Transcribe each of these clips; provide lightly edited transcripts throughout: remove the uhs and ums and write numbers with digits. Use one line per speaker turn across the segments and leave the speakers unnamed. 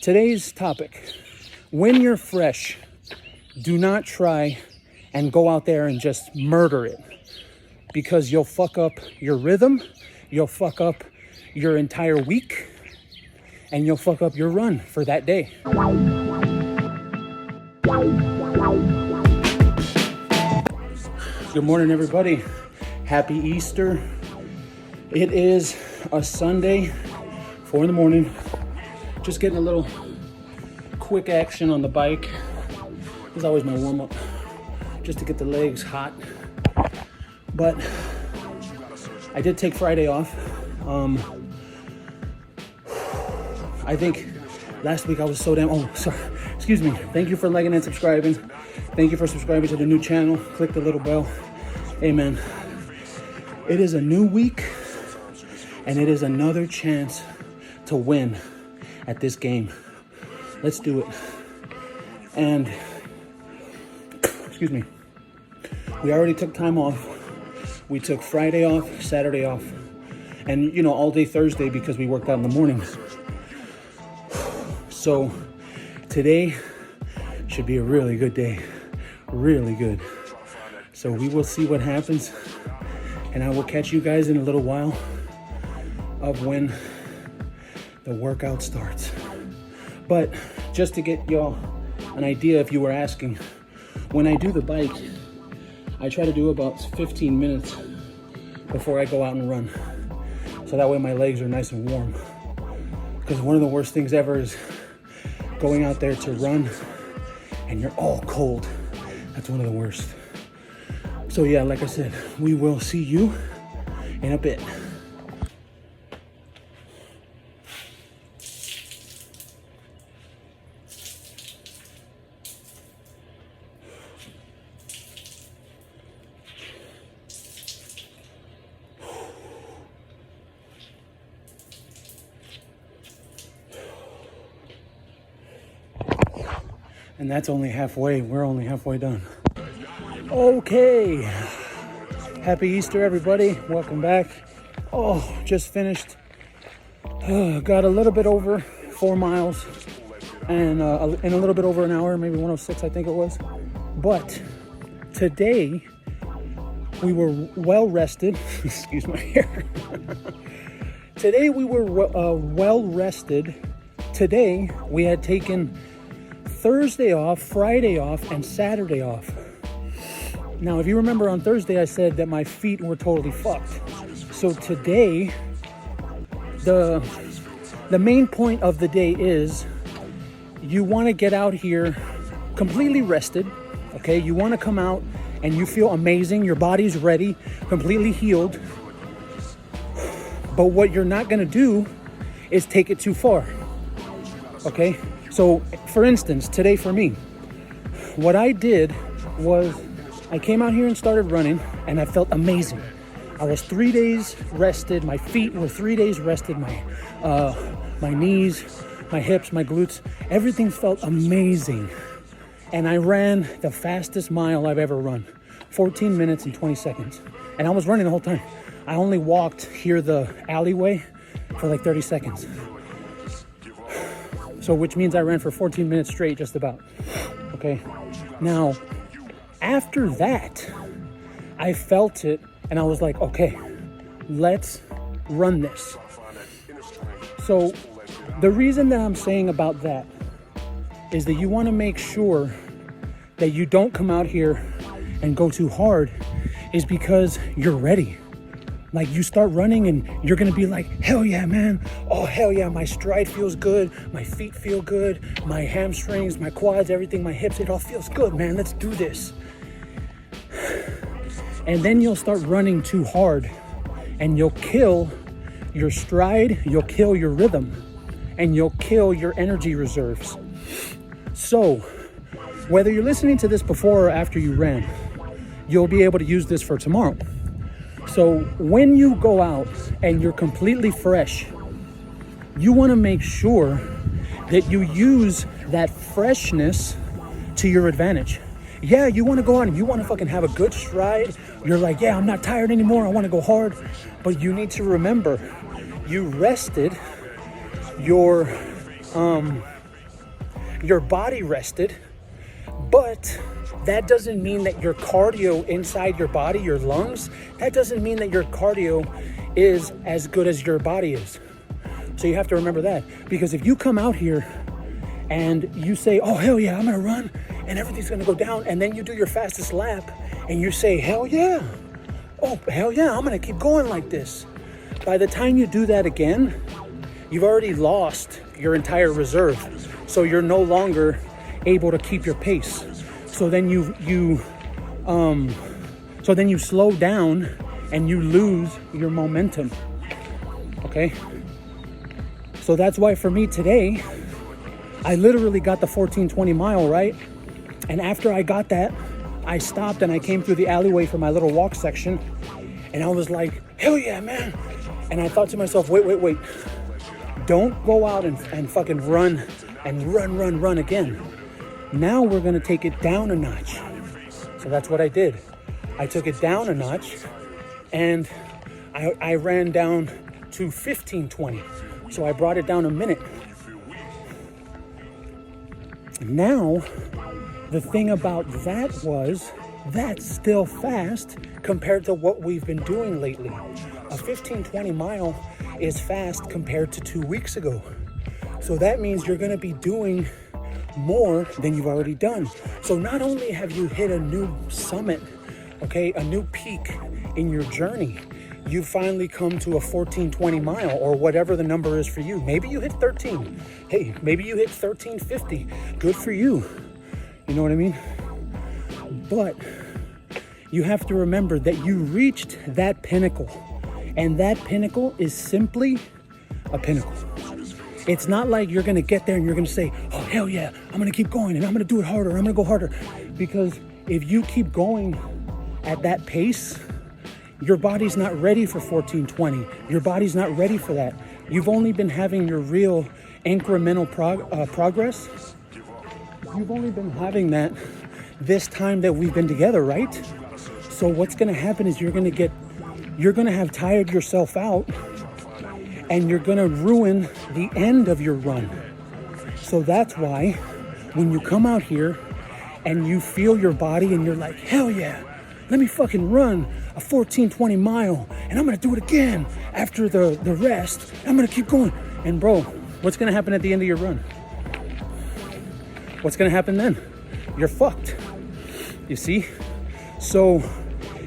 Today's topic, when you're fresh, do not try and go out there and just murder it, because you'll fuck up your rhythm, you'll fuck up your entire week, and you'll fuck up your run for that day. Good morning, everybody. Happy Easter. It is a Sunday, 4 in the morning. Just getting a little quick action on the bike. This is always my warm-up, just to get the legs hot. But I did take Friday off. I think last week I was so damn, excuse me. Thank you for liking and subscribing. Thank you for subscribing to the new channel. Click the little bell. Amen. It is a new week, and it is another chance to win at this game. Let's do it. And, excuse me, we already took time off. We took Friday off, Saturday off, and, all day Thursday because we worked out in the mornings. So today should be a really good day. Really good. So we will see what happens, and I will catch you guys in a little while of when the workout starts. But just to get y'all an idea, if you were asking, when I do the bike, I try to do about 15 minutes before I go out and run. So that way my legs are nice and warm. Because one of the worst things ever is going out there to run and you're all cold. That's one of the worst. So yeah, like I said, we will see you in a bit. And that's only halfway. We're only halfway done. Okay. Happy Easter, everybody. Welcome back. Just finished. Got a little bit over 4 miles and in a little bit over an hour, maybe 106, I think it was. But today we were well rested. Excuse my hair. Today we were well rested. Today we had taken Thursday off, Friday off, and Saturday off. Now, if you remember on Thursday, I said that my feet were totally fucked. So today, the main point of the day is you want to get out here completely rested, okay? You want to come out and you feel amazing. Your body's ready, completely healed. But what you're not going to do is take it too far, okay? So, for instance, today for me, what I did was I came out here and started running, and I felt amazing. I was 3 days rested. My feet were 3 days rested. My knees, my hips, my glutes, everything felt amazing. And I ran the fastest mile I've ever run, 14 minutes and 20 seconds. And I was running the whole time. I only walked here the alleyway for like 30 seconds. So which means I ran for 14 minutes straight, just about. Okay. Now, after that, I felt it and I was like, okay, let's run this. So the reason that I'm saying about that is that you want to make sure that you don't come out here and go too hard is because you're ready. Like you start running and you're going to be like, hell yeah, man. Oh, hell yeah. My stride feels good. My feet feel good. My hamstrings, my quads, everything, my hips, it all feels good, man. Let's do this. And then you'll start running too hard and you'll kill your stride. You'll kill your rhythm and you'll kill your energy reserves. So whether you're listening to this before or after you ran, you'll be able to use this for tomorrow. So when you go out and you're completely fresh, you want to make sure that you use that freshness to your advantage. Yeah, you want to go out and you want to fucking have a good stride. You're like, yeah, I'm not tired anymore. I want to go hard. But you need to remember, you rested your your body rested, but that doesn't mean that your cardio inside your body, your lungs, that doesn't mean that your cardio is as good as your body is. So you have to remember that, because if you come out here and you say, oh, hell yeah, I'm gonna run and everything's gonna go down, and then you do your fastest lap and you say, hell yeah, oh, hell yeah, I'm gonna keep going like this. By the time you do that again, you've already lost your entire reserve. So you're no longer able to keep your pace. So then you slow down and you lose your momentum. Okay? So that's why for me today, I literally got the 14-20 mile, right? And after I got that, I stopped and I came through the alleyway for my little walk section, and I was like, hell yeah, man. And I thought to myself, wait. Don't go out and fucking run again. Now we're gonna take it down a notch. So that's what I did. I took it down a notch, and I ran down to 15-20. So I brought it down a minute. Now, the thing about that was, that's still fast compared to what we've been doing lately. A 15-20 mile is fast compared to 2 weeks ago. So that means you're gonna be doing more than you've already done. So not only have you hit a new summit, okay, a new peak in your journey, you finally come to a 14-20 mile, or whatever the number is for you. Maybe you hit 13. Hey, maybe you hit 13:50. Good for you. You know what I mean? But you have to remember that you reached that pinnacle, and that pinnacle is simply a pinnacle. It's not like you're gonna get there and you're gonna say, oh, hell yeah, I'm gonna keep going and I'm gonna do it harder, I'm gonna go harder. Because if you keep going at that pace, your body's not ready for 14-20. Your body's not ready for that. You've only been having your real incremental progress. You've only been having that this time that we've been together, right? So what's gonna happen is you're gonna have tired yourself out, and you're gonna ruin the end of your run. So that's why when you come out here and you feel your body and you're like, hell yeah, let me fucking run a 14-20 mile, and I'm gonna do it again after the rest. I'm gonna keep going. And bro, what's gonna happen at the end of your run? What's gonna happen then? You're fucked. You see? So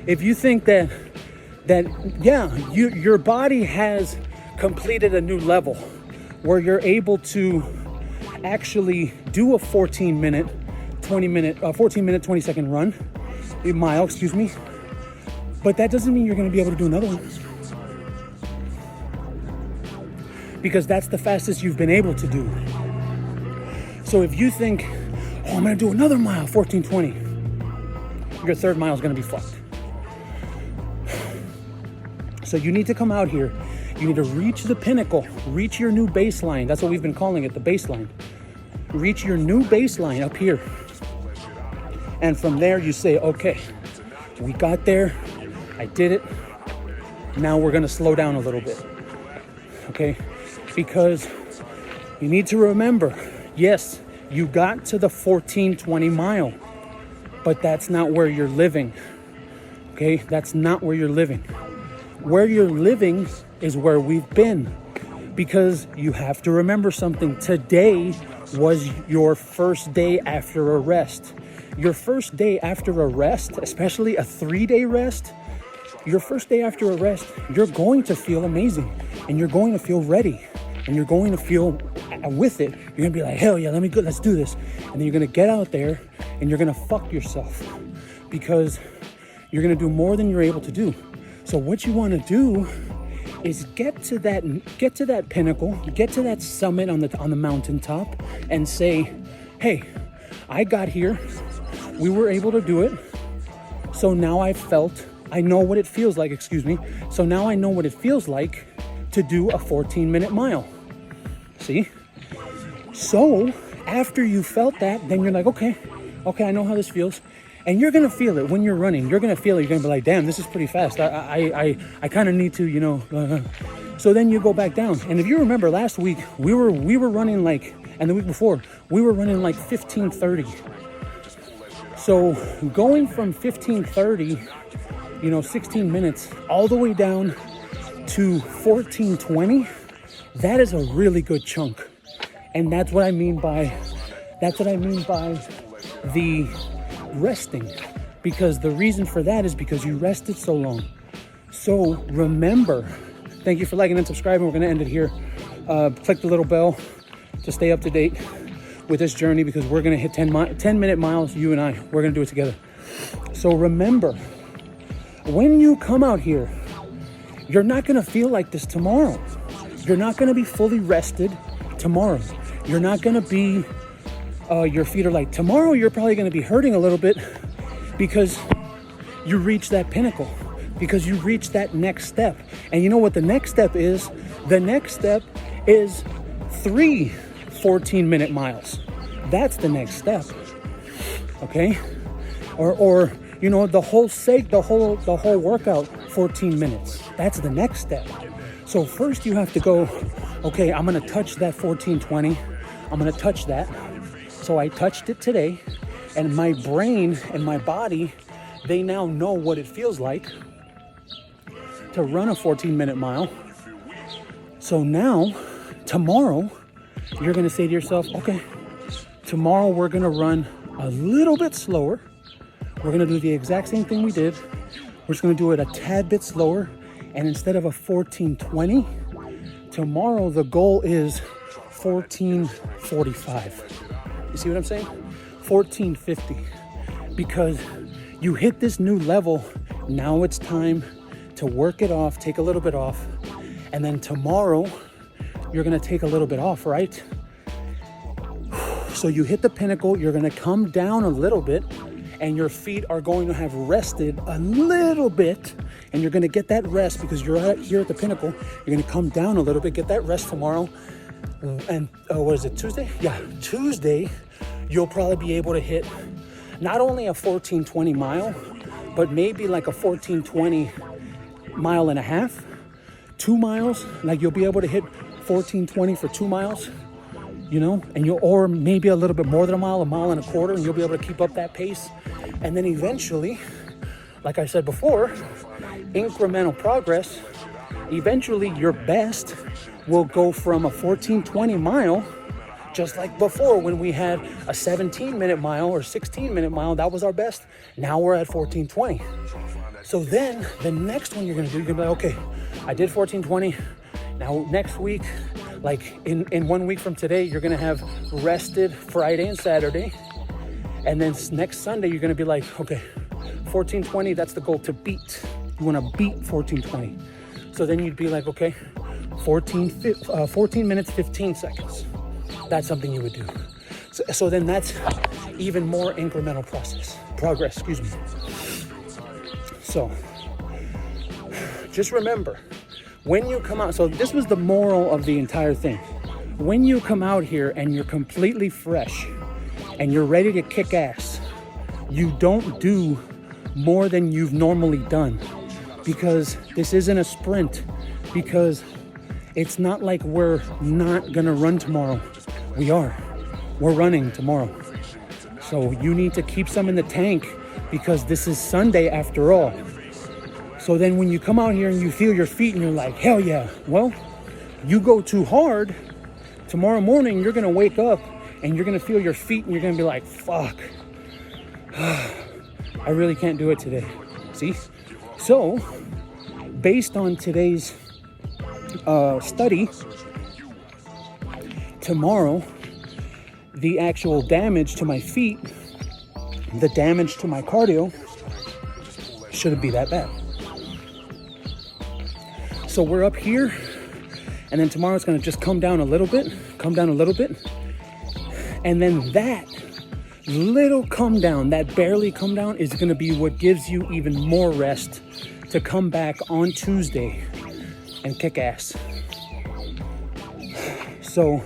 if you think that yeah, your body has completed a new level where you're able to actually do a 14 minute 20 second run, a mile, excuse me, but that doesn't mean you're going to be able to do another one, because that's the fastest you've been able to do. So if you think, oh, I'm going to do another mile, 14-20, your third mile is going to be fucked. So you need to come out here. You need to reach the pinnacle, reach your new baseline. That's what we've been calling it, the baseline. Reach your new baseline up here. And from there you say, okay, we got there, I did it. Now we're gonna slow down a little bit, okay? Because you need to remember, yes, you got to the 14-20 mile, but that's not where you're living, okay? That's not where you're living. Where you're living is where we've been, because you have to remember something. Today was your first day after a rest. Your first day after a rest, especially a 3-day rest, your first day after a rest, you're going to feel amazing, and you're going to feel ready, and you're going to feel with it. You're gonna be like, hell yeah, let's do this. And then you're gonna get out there and you're gonna fuck yourself, because you're gonna do more than you're able to do. So what you want to do is get to that pinnacle, get to that summit on the mountaintop, and say, hey, I got here, we were able to do it, so now I know what it feels like, so now I know what it feels like to do a 14-minute mile. See? So after you felt that, then you're like, okay, I know how this feels. And you're gonna feel it when you're running. You're gonna feel it. You're gonna be like, damn, this is pretty fast. I kind of need to, So then you go back down. And if you remember last week, we were running like And the week before, we were running like 15:30. So going from 15:30, 16 minutes, all the way down to 14:20, that is a really good chunk. And that's what I mean by the resting. Because the reason for that is because you rested so long. So remember, thank you for liking and subscribing. We're going to end it here. Click the little bell to stay up to date with this journey, because we're going to hit 10-minute miles, you and I. We're going to do it together. So remember, when you come out here, you're not going to feel like this tomorrow. You're not going to be fully rested tomorrow. You're not going to be, your feet are like, tomorrow you're probably going to be hurting a little bit because you reach that pinnacle, because you reach that next step. And you know what the next step is? The next step is 3 14-minute miles. That's the next step. Okay? Or the whole workout 14 minutes. That's the next step. So first you have to go, okay, I'm going to touch that 14:20. I'm going to touch that. So I touched it today, and my brain and my body, they now know what it feels like to run a 14-minute mile. So now, tomorrow, you're going to say to yourself, okay, tomorrow we're going to run a little bit slower. We're going to do the exact same thing we did. We're just going to do it a tad bit slower. And instead of a 14:20, tomorrow the goal is 14:45. You see what I'm saying? 14:50. Because you hit this new level, now it's time to work it off, take a little bit off. And then tomorrow, you're going to take a little bit off, right? So you hit the pinnacle, you're going to come down a little bit, and your feet are going to have rested a little bit, and you're going to get that rest because you're out here at the pinnacle. You're going to come down a little bit, get that rest tomorrow. And what is it, Tuesday? Yeah, Tuesday, you'll probably be able to hit not only a 14:20 mile, but maybe like a 14:20 mile and a half, 2 miles. Like you'll be able to hit 14:20 for 2 miles, and or maybe a little bit more than a mile and a quarter, and you'll be able to keep up that pace. And then eventually, like I said before, incremental progress, eventually your best will go from a 14:20 mile, just like before when we had a 17-minute mile or 16-minute mile, that was our best. Now we're at 14:20. So then the next one you're going to do, you're going to be like, okay, I did 14:20. Now next week, like in 1 week from today, you're going to have rested Friday and Saturday. And then next Sunday, you're going to be like, okay, 14:20, that's the goal to beat. You want to beat 14:20. So then you'd be like, okay, 14 minutes, 15 seconds. That's something you would do. So then that's even more incremental progress, excuse me. So just remember, when you come out, so this was the moral of the entire thing. When you come out here and you're completely fresh and you're ready to kick ass, you don't do more than you've normally done, because this isn't a sprint, because it's not like we're not gonna run tomorrow. We're running tomorrow. So you need to keep some in the tank, because this is Sunday after all. So then when you come out here and you feel your feet and you're like, hell yeah, well, you go too hard, tomorrow morning you're gonna wake up and you're gonna feel your feet and you're gonna be like, fuck, I really can't do it today. See? So based on today's study, tomorrow, the actual damage to my feet, the damage to my cardio, shouldn't be that bad. So we're up here, and then tomorrow it's gonna just come down a little bit, and then that little come down, that barely come down, is gonna be what gives you even more rest to come back on Tuesday and kick ass. So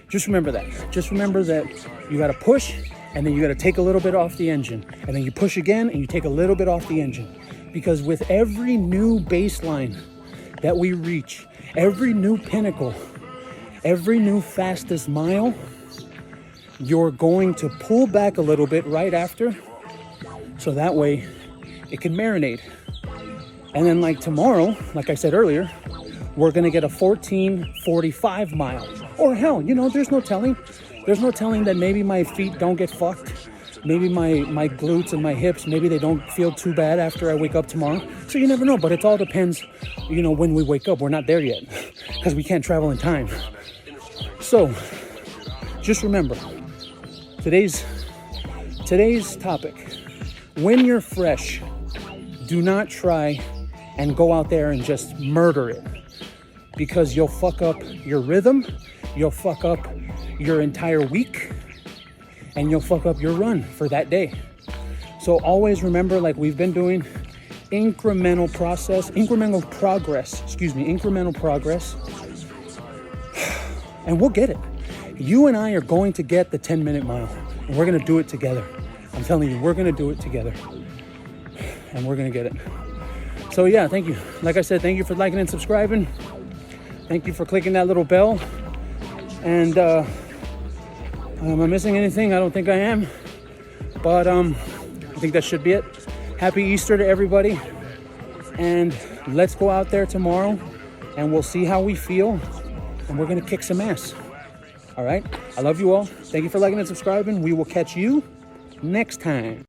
just remember that. Just remember that you gotta push, and then you gotta take a little bit off the engine, and then you push again and you take a little bit off the engine. Because with every new baseline that we reach, every new pinnacle, every new fastest mile, you're going to pull back a little bit right after, so that way it can marinate. And then like tomorrow, like I said earlier, we're gonna get a 14:45 mile. Or hell, you know, there's no telling. There's no telling that maybe my feet don't get fucked. Maybe my glutes and my hips, maybe they don't feel too bad after I wake up tomorrow. So you never know, but it all depends, you know, when we wake up. We're not there yet because we can't travel in time. So just remember, today's topic, when you're fresh, do not try and go out there and just murder it, because you'll fuck up your rhythm, you'll fuck up your entire week, and you'll fuck up your run for that day. So always remember, like we've been doing, incremental progress, and we'll get it. You and I are going to get the 10-minute mile, and we're gonna do it together. I'm telling you, we're gonna do it together, and we're gonna get it. So yeah, thank you. Like I said, thank you for liking and subscribing. Thank you for clicking that little bell. And am I missing anything? I don't think I am. But I think that should be it. Happy Easter to everybody. And let's go out there tomorrow and we'll see how we feel. And we're gonna kick some ass. All right? I love you all. Thank you for liking and subscribing. We will catch you next time.